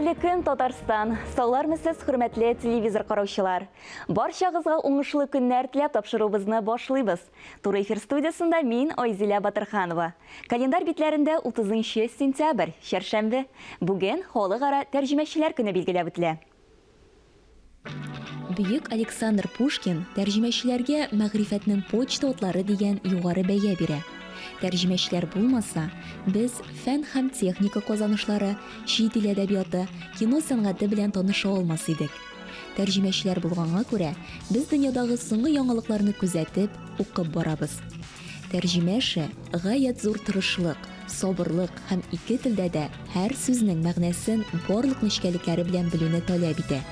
Хәерле көн, Татарстан. Саулармысыз, хөрмәтле телевизор караучылар. Барчагызга уңышлы көннәр теләп тапшырубызны башлыйбыз. Тур эфир студиясында мин Айзилә Батырханова. Календар битләрендә 30 сентябрь, чәршәмбе. Бүген халыкара тәрҗемәчеләр көне билгеләп үтелә. Бөек Александр Пушкин тәрҗемәчеләргә мәгърифәтнең почта отлары дигән югары бәя бирә. Тәрҗемәчеләр булмаса, без фән һәм техника казанышлары, чит ил әдәбияты, кино сәнгате белән таныша алмас идек. Тәрҗемәчеләр булганга күрә, без дөньядагы соңгы яңалыкларны күзәтеп, укып барабыз. Тәрҗемә эше гаять зур тырышлык, сабырлык һәм ике телдә дә һәр сүзнең мәгънәсен барлык нечкәлекләре белән белүне таләп итә.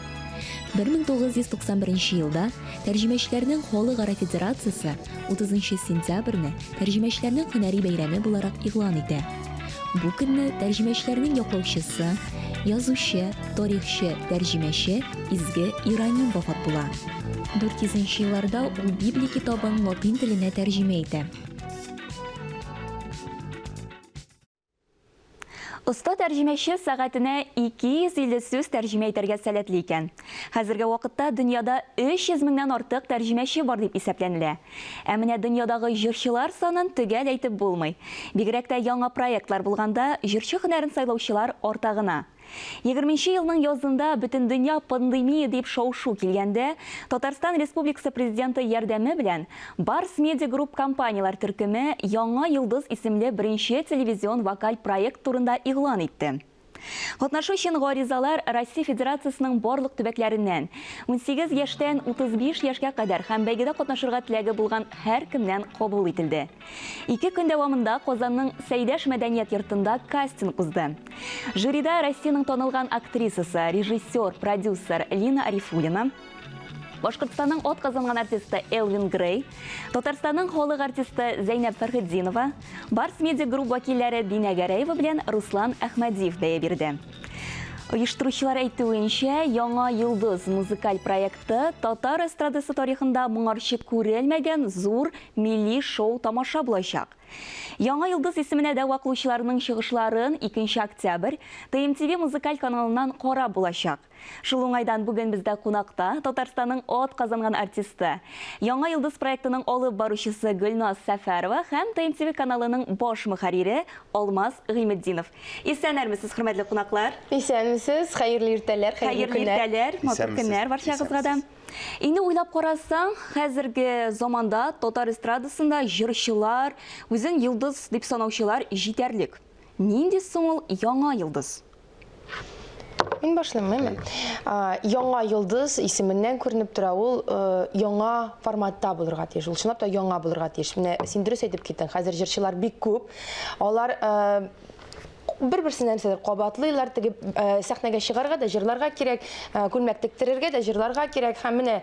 1991 елда Тәрҗемәчеләрнең халыкара федерациясе 30 сентябрьне тәрҗемәчеләрнең һөнәри бәйрәме буларак игълан итә. Бу көнне тәрҗемәчеләрнең яклаучысы, язучы, тарихчы, тәрҗемәче Изге Иранин вафат була. 400 елларда ул Библия китабын латин теленә тәрҗемә итә. Оста тәрҗемәче сәгатенә 250 сүз тәрҗемә итәргә сәләтле икән. Хәзерге вакытта дөньяда 300 меңнән артык тәрҗемәче бар дип исәпләнелә. Ә менә дөньядагы җырчылар санын төгәл әйтеп булмый. Бигрәк тә яңа проектлар булганда җырчы һөнәрен сайлаучылар арта гына. 20 елның язында бөтен дөнья пандемия дип шау-шу килгәндә, Татарстан Республикасы президенты ярдәме белән Барс Медиа Групп компаниялар төркеме Яңа Йолдыз исемле беренче телевизион вокаль проект турында игълан итте. Катнашу өчен гаризалар Россия Федерациясының барлык төбәкләреннән 18 яшьтән 35 яшькә кадәр һәм бәйгедә катнашырга теләге булган һәр кемнән кабул ителде. 2 көн дәвамында Казанның Сәйдәш мәдәният йортында кастинг узды. Жюрида Россиянең танылган актрисасы, режиссер, продюсер Лина Арифуллина, Башкортстанның от казанган артисты Элвин Грей, Татарстанның халык артисты Зәйнәп Фәрхетдинова, Барс Медиа Групп вәкилләре Динә Гәрәева белән Руслан Әхмәдиев бәя бирде. Оештыручылар әйтүенчә, Яңа Йолдыз музыкаль проекты татар эстрадасы тарихында моңарчы күрелмәгән зур милли шоу тамаша булачак. Яңа Йолдыз исеменә дә ваклаучыларның чыгышларын 2 октябрь ТМТV музыкаль каналыннан карап булачак. Шул уңайдан бүген бездә кунакта Татарстанның от казанган артисты, Яңа Йолдыз проектының алып баручысы Гөлназ Сәфәрова һәм ТМТV каналының баш мөхәррире Алмаз Гыйметдинов. Исәннәрмесез, хөрмәтле кунаклар? Исәнмесез, хәерле иртәләр, матур көннәр барчагызга да. Инде уйлап карасаң, хәзерге заманда татар эстрадасында җырчылар, үзен йолдыз дип санаучылар җитәрлек. Нинди соң ул Яңа Йолдыз? Мин башлыйммы? Яңа Йолдыз исеменнән күренеп тора, ул яңа форматта булырга тиеш. Ул чынлап та яңа булырга тиеш. Менә син дөрес әйтеп киттең, хәзер җырчылар бик күп. Алар бер-берсеннән нәрсәдер кабатлыйлар, теге сәхнәгә чыгарга да җырларга кирәк, күлмәк тектерергә дә җырларга кирәк, һәм менә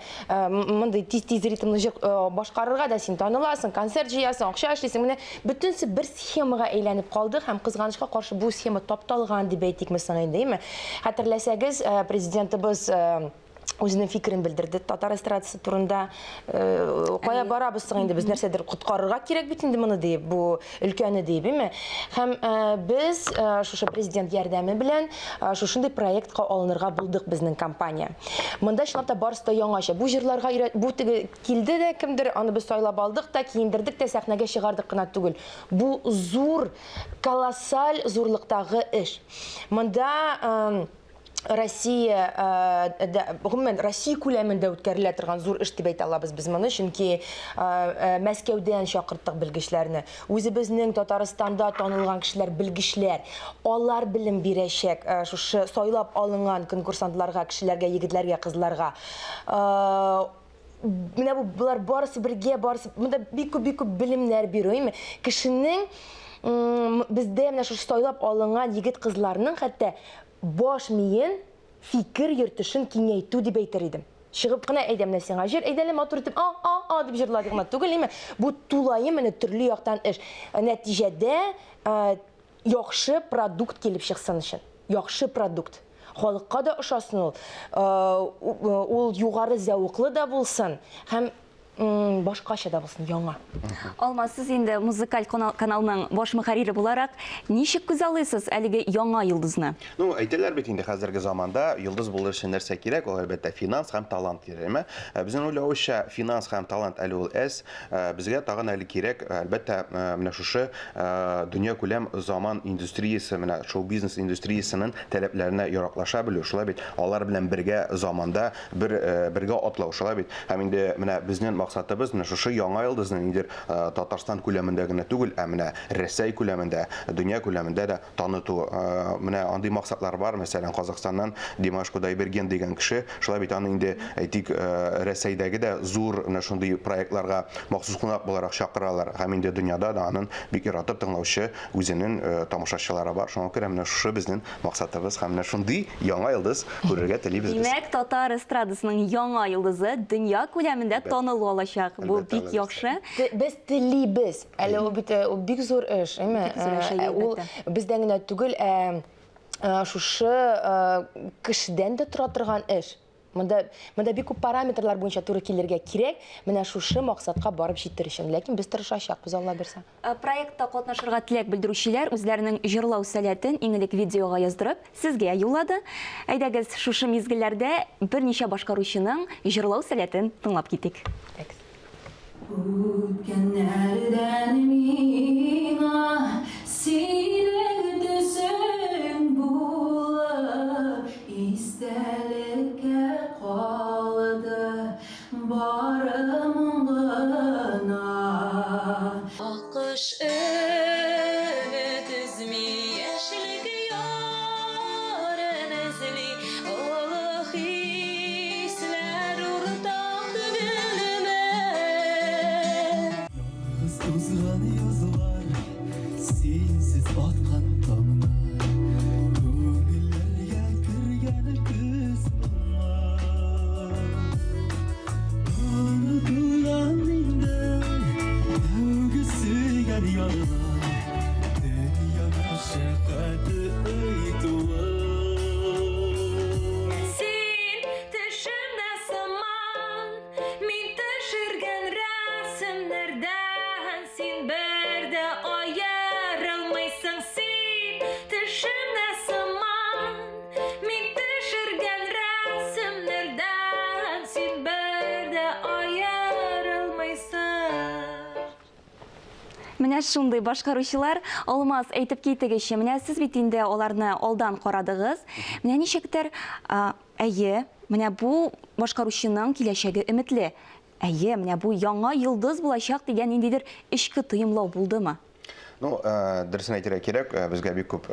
мондый тиз ритмлы җыр башкарырга да син таныласың, концерт җыясың, акча эшлисең, менә бөтенсе бер схемага әйләнеп калды һәм кызганычка каршы бу схема тапталган дип әйтикме соң инде, әйме? Хәтерләсәгез, президентыбыз үзенең фикерен белдерде татар эстрадасы турында. Кая барабыз соң инде, без нәрсәдер коткарырга кирәк бит инде моны дип, бу өлкәне дип, әйме? Һәм без шушы президент ярдәме белән шушындый проектка алынырга булдык безнең компания. Монда чынлап та барысы да яңача. Бу җырларга бу теге килде дә кемдер, аны без сайлап алдык та, киендердек тә сәхнәгә чыгардык кына түгел. Бу зур, колоссаль зурлыктагы эш. Монда Россия күләмендә үткәрелә торган зур эш дип әйтә алабыз без моны, чөнки Мәскәүдән чакырттык белгечләрне. Үзебезнең Татарстанда танылган кешеләр, белгечләр, алар белем бирәчәк шушы сайлап алынган конкурсантларга, кешеләргә, егетләргә, кызларга. Менә булар барысы бергә, барысы монда бик күп белемнәр бирү, әйме? Кешенең бездә менә шушы сайлап алынган егет кызларның хәтта баш миен фикер йөртешен киңәйтү дип әйтер идем. Чыгып кына әйдәм менә сиңа җыр, әйдәле матур итеп, дип җырладык гына түгел, әйме? Бу тулайы менә төрле яктан эш. Нәтиҗәдә яхшы продукт килеп чыксын өчен. Яхшы продукт. Халыкка да ошасын ул. Ул югары зәвыклы да булсын. Һәм башкача да булсын, яңа. Алмаз, сез инде музыкаль каналның баш мөхәррире буларак, ничек күз алыйсыз әлеге яңа йолдызны? Ну, әйтәләр бит инде хәзерге заманда йолдыз булыр өчен нәрсә кирәк? Ул әлбәттә финанс һәм талант кирәк. Безнең уйлавыча, финанс һәм талант әле ул әз, безгә тагын әле кирәк, әлбәттә, менә шушы дөнья күләм заман индустриясе, менә шоу бизнес индустриясының таләпләренә яраклаша белү. Шулай бит, алар белән бергә заманда бергә атлау. Шулай бит, һәм инде менә безнең максатыбыз менә шушы яңа йолдызны инде Татарстан күләмендә генә түгел, менә Рәсәй күләмендә, дөнья күләмендә дә таныту. Менә андый максатлар бар. Мәсәлән, Казахстаннан Димаш Кудайберген дигән кеше, шулай бит аны инде әйтик Рәсәйдәге дә зур менә шундый проектларга махсус кунак буларак чакыралар. Һәм инде дөньяда да аның бик яратып тыңлаучы үзенең тамашачылары бар. Шуңа күрә менә шушы безнең максатыбыз һәм менә шундый яңа йолдыз күрергә телибез. Димәк, татар эстрадасының яңа йолдызы дөнья күләмендә танылу алачак. Бу бик яхшы. Без телибез. Әле ул бик зур эш, әйме? Ул бездән генә түгел, шушы кешедән дә тора торган эш. Монда бик күп параметрлар буенча туры килергә кирәк. Менә шушы максатка барып җитер өчен. Ләкин без тырышачакбыз, Алла берсә. Проектта катнашырга теләк белдерүчеләр үзләренең җырлау сәләтен иңелек видеога яздырып, сезгә юллады. Әйдәгез, шушы мизгелләрдә берничә башкаручының җырлау сәләтен тыңлап китик. Үткәннәрдән миңа синең төсең булып, истәлеккә калды барым гына. Акыш өтезми яшьлек ярын эзли, олы хисләр уртак түгелме. Tuzgan yazılar, sensiz batkan tamlar, köngüllerge kirgen kısmlar. Unutulan inden, övgüsügen yarlar, dünya meşakkatı öğütüler. Sen düşümde saman, min taşırgen resimlerden, sen berde ayırılmaysın. Sen düşümde saman, min taşırgen resimlerden, sen berde ayırılmaysın. Менә шундый башкаручылар, Алмаз, әйтеп китегезче, менә сез бит инде аларны алдан карадыгыз. Менә ничектер, әйе, менә бу башкаручының киләчәге өметле. Әйе, менә бу яңа йолдыз булачак дигән ниндидер ичке тоемлау булдымы? Ну, дөресен әйтергә кирәк, безгә бик күп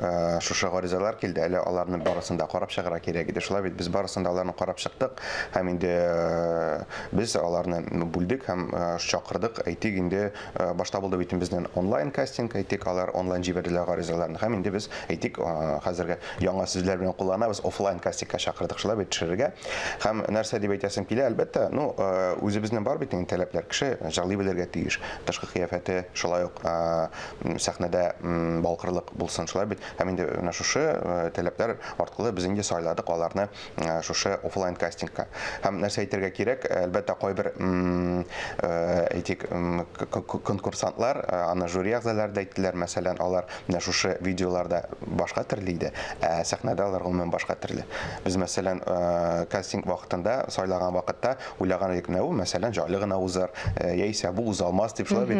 шушы гаризалар килде. Әле аларның барысын да карап чыгарга кирәк иде. Шулай бит без барысын да аларны карап чыктык. Һәм инде без аларны бүлдек һәм чакырдык. Әйтик, инде башта булды бит безнең онлайн кастинг, әйтик, алар онлайн җибәрделәр гаризаларны. Һәм инде без әйтик, хәзергә яңа сүзләр белән кулланабыз, офлайн кастингка чакырдык. Шулай бит төшерергә. Һәм нәрсә дип әйтәсем килә, әлбәттә, ну, үзебезнең бар бит инде таләпләр. Кеше җырлый белергә тиеш. Тышкы кыяфәте шулай ук сәхнәдә балкырлык булсын, шулай бит. Һәм инде менә шушы таләпләр аркылы без инде сайладык аларны шушы офлайн кастингка. Һәм нәрсә әйтергә кирәк, әлбәттә кайбер әйтик конкурсантлар аны жюри әгъзалары да әйттеләр, мәсәлән, алар менә шушы видеоларда башка төрле иде, сәхнәдә алар гомумән башка төрле. Без мәсәлән кастинг вакытында, сайлаган вакытта уйлаган идек, менә ул мәсәлән җайлы гына узар, яисә бу узалмас дип, шулай бит.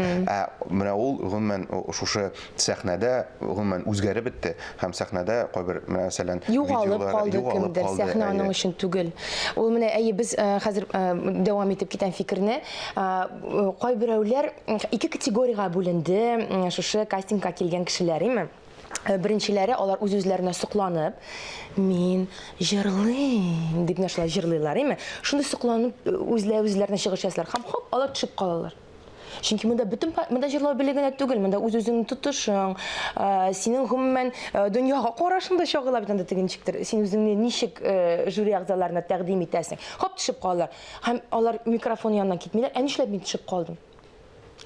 Менә ул гомумән шушы сәхнәдә гомумән үзгәреп бетте. Һәм сәхнәдә кайбер мәсәлән Югалып калды кемдер, сәхнә аның өчен түгел. Ул менә әйе, без хәзер дәвам итеп киткән фикерне, кайберәүләр ике категориягә бүленде шушы кастингка килгән кешеләр. Беренчеләре, алар үз-үзләренә сокланып, мин җырлыйм дип шулай җырлыйлар. Шундый сокланып үзләренә чыгыш ясалар. Һәм хоп, алар төшеп калалар. Чөнки монда җырлау белегенә түгел, монда үз-үзеңне тотышың, синең гомумән дөньяга карашың да чагыла бит анда тегенчектер. Син үзеңне ничек жюри әгъзаларына тәкъдим итәсең? Хоп, төшеп калалар. Һәм алар микрофон янына китмиләр. Нишләп мин төшеп калдым?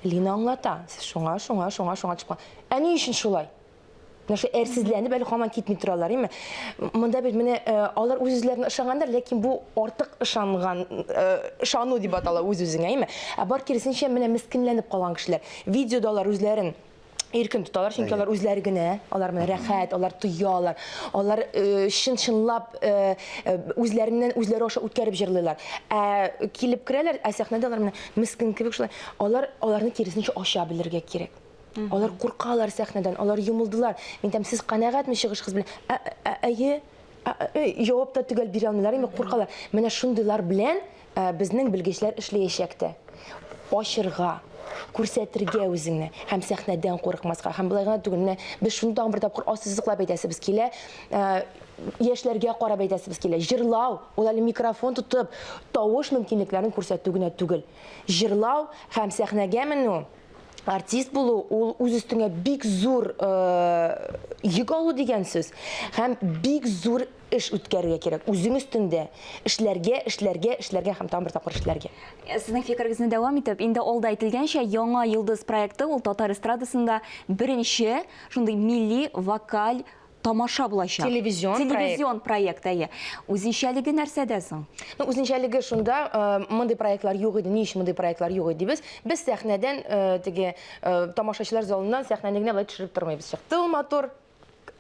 Лина аңлата. Шуңа төшеп калдым. Ни өчен шулай? Наша әрсізләніп, әлі қаман кетмей тұралар, еме? Мұнда бет, міне, алар өз-өзлерін ышанғандар, лекен бұл артық ышану деп атала өз-өзіңе, еме? Бар керісінше, міне, міскінленіп қалған кішілер. Видеода алар өзлерін еркін тұталар, çünkü алар өзләре генә, алар менә рәхәт, алар туялар, алар шын-шынлап үзләреннән үзләре аша үткәреп җырлыйлар. Килеп керәләр, сәхнәдә алар менә мискин кебек шулай, аларны киресенчә аша белергә кирәк. Алар куркалар сәхнәдән, алар юмылдылар. Мин тәм сез канәгатьме чыгышыгыз белән? Әйе, җавап та түгел бирә алмыйлар, инде куркалар. Менә шундыйлар белән безнең белгечләр эшләячәктә. Ашырга, күрсәтергә үзеңне, һәм сәхнәдән курыкмаска, һәм булай гына түгел, без шуны тагын бер тапкыр ассызыклап әйтәсебез килә, яшьләргә карап әйтәсебез килә. Җырлау, ул әле микрофон тотып, тавыш мөмкинлекләрен күрсәтү генә түгел. Җырлау һәм сәхнәгә менү, артист булу, ул үз өстеңә бик зур йөк алу дигән сүз, һәм бик зур эш үткәрергә кирәк. Үзең өстендә эшләргә һәм тагын бер тапкыр эшләргә. Сезнең фикерегезне дәвам итеп, инде алда әйтелгәнчә, Яңа йолдыз проекты ул татар эстрадасында беренче шундый милли вокаль тамаша булачак. Телевизион проект әйе. Үзенчәлеге нәрсәдә соң? Үзенчәлеге шунда, мондый проектлар юк иде, ни өчен мондый проектлар юк иде дибез. Без сәхнәдән теге тамашачылар залыннан сәхнәне булай төшереп тормыйбыз. Чыкты ул мотор,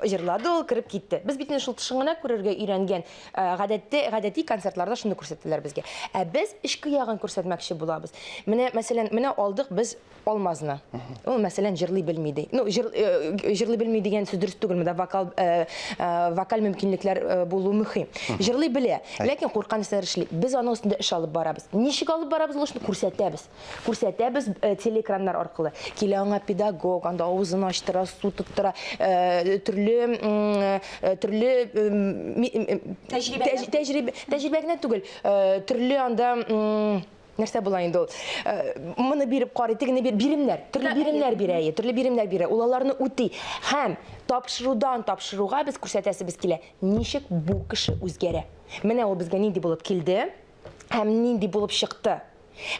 җырлады ул, кирип китте. Без бит инде шул тышыгына күрергә өйрәнгән. Гадәти концертларда шуны күрсәттеләр безгә. Без ички ягын күрсәтмәкче булабыз. Менә мәсәлән, менә алдык без Алмазны. Ул мәсәлән җырлый белми. Җырлый белми дигән сүз дөрес түгел, монда вокаль мөмкинлекләр булу мөһим. Җырлый белә, ләкин куркан эшләр эшли. Без аның өстендә эш алып барабыз. Ничек алып барабыз, ул эшне күрсәтәбез. Күрсәтәбез телеэкраннар аркылы. Килә аңа педагог, анда авызын ачтыра, су тоттыра, төрле тәҗрибә генә түгел, төрле анда нәрсә була инде ул? Моны биреп карый, тегене биремнәр, төрле биремнәр бирә. Ул аларны үти. Һәм тапшырудан тапшыруга без күрсәтәсебез килә. Ничек бу кеше үзгәрә? Менә ул безгә нинди булып килде, һәм нинди булып чыкты.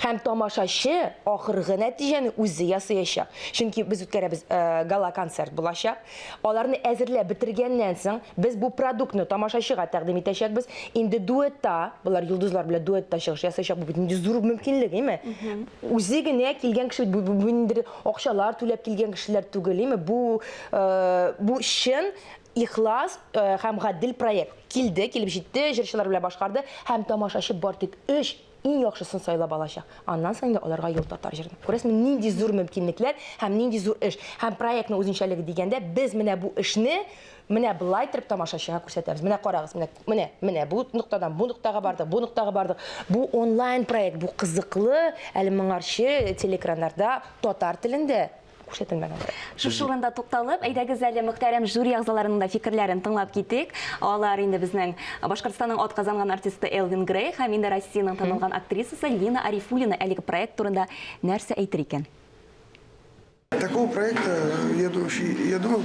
Һәм тамашачы ахыргы нәтиҗәне үзе ясаячак. Чөнки без үткәрәбез гала концерт булачак. Аларны әзерләп бетергәннән соң без бу продуктны тамашачыга тәкъдим итәчәкбез. Инде дуэтта, булар йолдызлар белән дуэтта чыгыш ясаячак, бу бит инде зур мөмкинлек, име? Үзе генә килгән кеше, бу инде акчалар түләп килгән кешеләр түгел, име? Бу чын ихлас һәм гадел проект. Килеп җитте, җырчылар белән башкарды һәм тамашачы бар тик 3 иң яхшысын сайлап алачак. Аннан соң да аларга юл татар җырны. Күрәсезме, нинди зур мөмкинлекләр һәм нинди зур эш. Һәм проектның үзенчәлеге дигәндә, без менә бу эшне менә былай торып тамашачыга күрсәтәбез. Менә карагыз, менә бу ноктадан бу ноктага бардык. Бу онлайн проект, бу кызыклы, әле моңарчы телекраннарда татар телендә күрсәтелмәгән. Шушы урында тукталып, әйдәгез әле мөхтәрәм жюри әгъзаларының да фикерләрен тыңлап китик. Алар инде безнең Башкортстанның атказанган артисты Элвин Грей һәм инде Россиянең танылган актрисасы Лина Арифуллина әлеге проект турында нәрсә әйтер икән? Такого проекта, я думаю...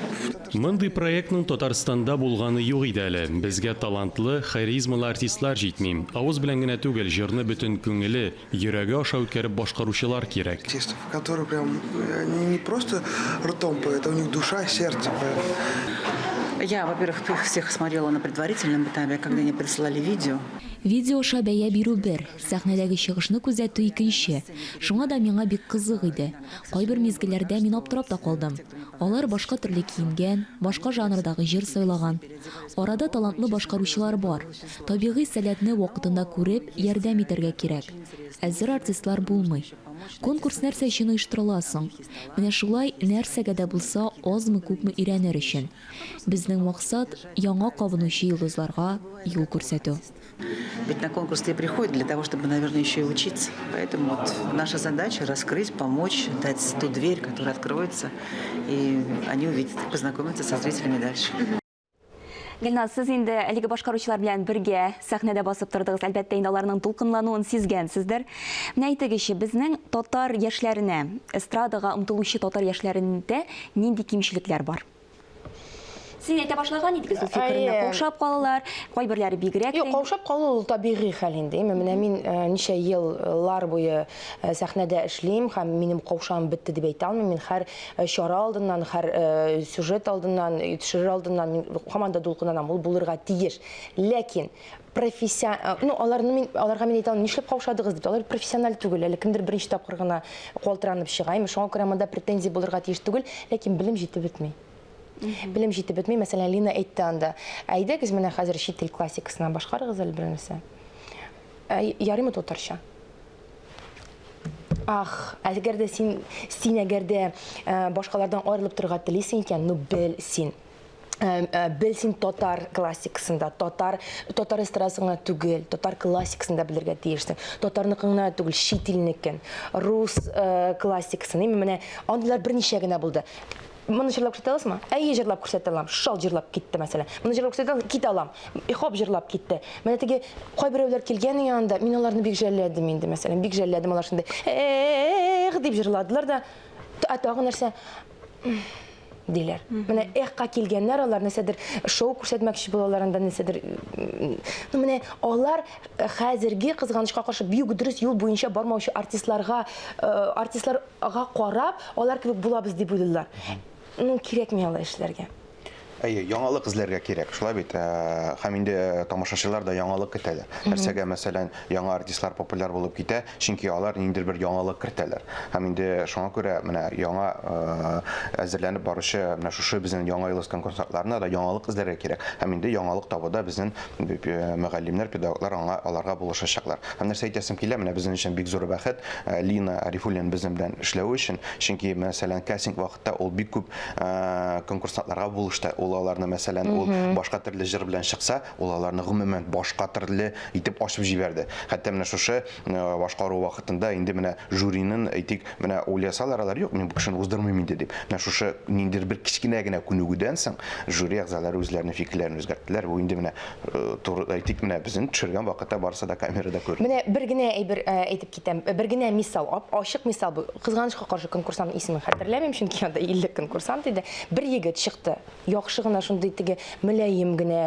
Мондый проектның Татарстанда булганы юк иде әле. Безгә талантлы, харизмалы артистлар җитми. Авыз белән генә түгел, җырны бөтен күңеле, йөрәге аша үткәреп башкаручылар кирәк. Артистов, которые прям не просто ртом поют, а у них душа, сердце. Я, во-первых, всех смотрела на предварительном этапе, когда мне прислали видео. Видео аша бәя бирү бер, сәхнәдәге чыгышны күзәтү икенче. Шуңа да миңа бик кызык иде. Кайбер мизгелләрдә мин аптырап та калдым. Алар башка төрле киенгән, башка жанрдагы җыр сайлаган. Арада талантлы башкаручылар бар. Табигый сәләтне вакытында күреп, ярдәм итәргә кирәк. Әзер артистлар булмый. Конкурс нәрсә өчен оештырыласың? Менә шулай нәрсәгә дә булса азмы күпме өйрәнер өчен. Безнең максат яңа кабынучы йолдызларга юл күрсәтү. Ведь на конкурс ты приходят для того, чтобы, наверное, еще и учиться. Поэтому вот наша задача раскрыть, помочь, дать ту дверь, которая откроется, и они увидят, познакомятся со зрителями дальше. Гелназ, сез инде әлеге башкаручылар белән бергә сәхнәдә басып тордыгыз, әлбәттә инде аларның тулкынлануын сизгәнсездер. Менә әйтегезче, безнең татар яшьләренә, эстрадага омтылучы татар яшьләрендә нинди кимчелекләр бар? Син әйтә башлаган идек ул фикерне. Әйе. Каушап калалар, кайберләре бигрәк. Юк, каушап калу ул табигый хәл инде. Менә мин ничә еллар буе сәхнәдә эшлим һәм минем каушам бетте дип әйтә алмыйм. Мин һәр чара алдыннан, һәр сюжет алдыннан, төшерер алдыннан мин һаман да дулкынланам. Ул булырга тиеш. Ләкин аларга мин әйтә алмыйм, нишләп каушадыгыз дип. Алар профессиональ түгел, әле кемдер беренче тапкыр гына калтыранып чыгайм. Шуңа күрә монда претензия булырга тиеш түгел, ләкин белем җитеп бетми. Белем җитеп бетми. Мәсәлән, Лина әйтте анда. Әйдәгез менә хәзер чит тел классикасына башкарыгыз әле бер нәрсә. Ярыймы татарча? Ах, әгәр дә син әгәр дә башкалардан аерылып торырга телисең икән, ну бел син. Бел син татар классикасында, татар эстрадасына түгел, татар классикасында белергә тиешсең. Татарныкына түгел, чит илнекен, рус классикасын. Менә андыйлар берничә генә булды. Моны җырлап күрсәтә аласызмы? Әйе, җырлап күрсәтә алам. Шал җырлап китте мәсәлән. Моны җырлап күрсәтә алам, китә алам. Хоп җырлап китте. Менә теге кайберәүләр килгән янда, мин аларны бик жәлләдем инде мәсәлән. Бик жәлләдем алар шунда. Дип җырладылар да, тагы нәрсә диләр. Менә эхка килгәннәр, алар нәрсәдер шоу күрсәтмәкче булаларында нәрсәдер. Менә алар хәзерге кызганычка каршы бик дөрес юл буенча бармаучы артистларга карап, алар кебек булабыз дип уйлыйлар. Ну, кирәкми алай эшләргә. Әйе, яңалык эзләргә кирәк. Шулай бит. Һәм инде тамашачылар да яңалык көтәләр. Нәрсәгә, мәсәлән, яңа артистлар популяр булып китә, чөнки алар ниндидер бер яңалык кертәләр. Һәм инде шуңа күрә менә яңа әзерләнеп баручы менә шушы безнең яңа ел концертларына да яңалык эзләргә кирәк. Һәм инде яңалык табуда безнең мөгаллимнәр, педагоглар аларга булышачаклар. Һәм нәрсә әйтәсем килә, менә безнең өчен бик зур бәхет Лина Арифуллин безнең белән эшләү өчен, чөнки мәсәлән, кастинг вакытта ул бик күп конкурсларга булышты. Аларны мәсәлән, ул башка төрле җыр белән чыкса, ул аларны гомумән башка төрле итеп ачып җибәрде. Хәтта менә шушы башкару вакытында инде менә жюринең әйтик, менә уйласалар, юк, мин бу кешене уздырмыйм инде дип. Менә шушы ниндидер бер кичкенә генә күнегүдән соң жюри әгъзалары үзләренең фикерләрен үзгәрттеләр. Бу инде менә әйтик, менә безнең төшергән вакытта барысы да камерада күренде. Менә бер генә әйтеп китәм. Бер генә мисал, ачык мисал бу. Кызганычка каршы конкурсантның исемен хәтерләмим, чөнки анда 50 конкурсант иде. Бер егет чыкты. Яхшы гына шундый теге мөлаем генә,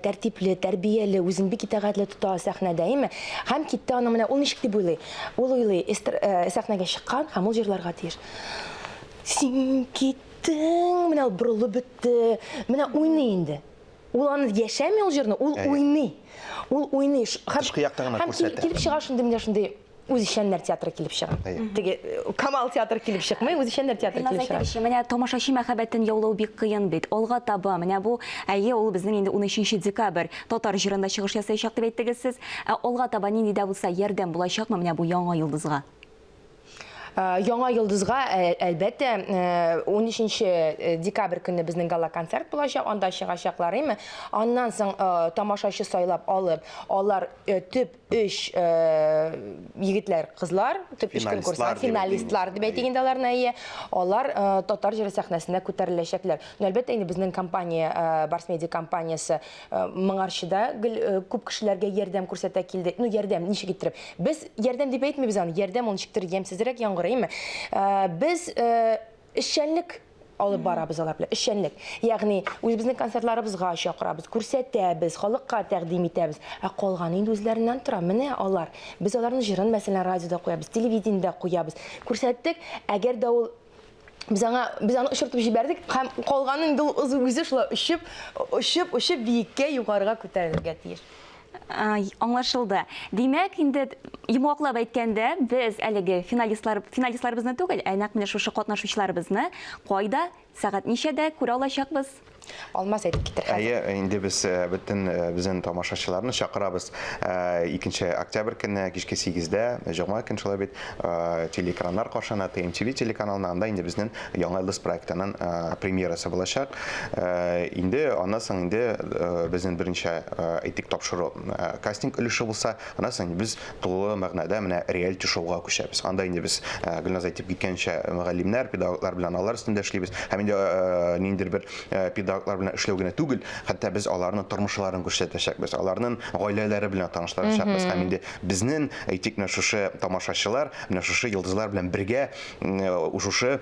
тәртипле, тәрбияле, үзен бик итәгатьле тота сәхнәдә, име? Һәм китте аны менә ул ничек дип уйлый? Ул уйлый, сәхнәгә чыккан һәм ул җырларга тиеш. Син киттең, менә ул борылып бетте. Менә уйный инде. Ул аны яшәми ул җырны, ул уйный. Ул уйный. Тышкы якта гына күрсәтә. Килеп чыга шундый менә шундый үзешәннәр театры килеп чыга. Теге Камал театры килеп чыкмый, үзешәннәр театры килеп чыга. Менә тамашачы мәхәббәтен яулау бик кыен бит. Алга таба, менә бу әйе, ул безнең инде 13 декабрь татар җырында чыгыш ясаячак дип әйттегез сез. Алга таба нинди дә булса ярдәм булачакмы менә бу яңа йолдызга? Яңа йолдызга әлбәттә 13 декабрь көнне безнең гала концерт булачак, анда чыгачаклар, име? Аннан соң тамашачы сайлап алып, алар төп 3 егетләр, кызлар, төп 3 конкурслар, финалистлар дип әйтгәндә аларны, алар татар җыры сәхнәсенә күтәреләчәкләр. Әлбәттә инде безнең компания, Барс Медиа компаниясе моңарчыда күп кешеләргә ярдәм күрсәтә килде. Ну, ярдәм ничек иттереп? Без ярдәм дип әйтмибез аны, ярдәм ул ничектер ямьсезрәк яңгырыймы? Без эшчәнлек алып барабыз алар белән, эшчәнлек. Ягъни үзебезнең концертларыбызга чакырабыз, күрсәтәбез, халыкка тәкъдим итәбез. Калган инде үзләреннән тора. Менә алар. Без аларның җырын мәсәлән радиода куябыз, телевидениедә куябыз. Күрсәттек, әгәр дә ул без аны очыртып җибәрдек, һәм калганын инде үзе шулай очып биеккә югарыга күтәрелергә тиеш. Аңлашылды. Димәк, инде йомгаклап әйткәндә, без әлеге финалистларыбызны түгел, нәкъ менә шушы катнашучыларыбызны кайда, сәгать ничәдә күрә алачакбыз? Алмаз әйтеп китер хәзер. Әйе, инде без бөтен безнең тамашачыларны чакырабыз 2 октябрь көнне кичке 8-дә, җомга көн шулай бит, телекраннар каршына, ТМТV телеканалында анда инде безнең яңа йолдыз проектының премьерасы булачак. Инде аннан соң инде безнең беренче әйтик тапшыру кастинг өлеше булса, аннан соң без тулы мәгънәдә менә реалити шоуга күчәбез. Анда инде без Гөлназ әйтеп киткәнчә мөгаллимнәр, педагоглар белән алар өстендә эшлибез. Һәм инде ниндидер бер проектлар белән эшләү генә түгел, хәтта без аларның тормышларын күрсәтәчәкбез, аларның гаиләләре белән таныштырачакбыз һәм инде безнең әйтик менә шушы тамашачылар, менә шушы йолдызлар белән бергә шушы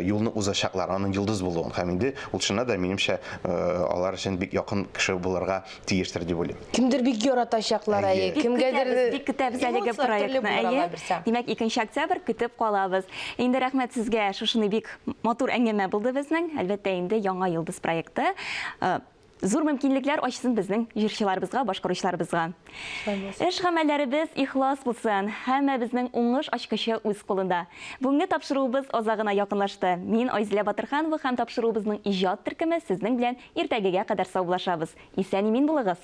юлны узачаклар, аның йолдыз булуын һәм инде ул чыннан да минемчә алар өчен бик якын кеше булырга тиештер дип уйлыйм. Кимдер бик яратачаклар, әйе. Кемгәдер Бик көтәбез әлеге проектны. Әйе. Димәк, 2 октябрь көтеп калабыз. Инде рәхмәт сезгә, шушыны бик матур әңгәмә булды безнең. Әлбәттә, инде яңа йолдыз проекты зур мөмкинлекләр ачсын безнең җырчыларыбызга, башкаручыларыбызга. Эш гамәлләребез ихлас булсын, һәммәбезнең уңыш ачкычы үз кулында. Бүгенге тапшыруыбыз азагына якынлашты. Мин Айзилә Батырханова һәм тапшыруыбызның иҗат төркеме сезнең белән иртәгегә кадәр саубуллашабыз. Исән-имин булыгыз.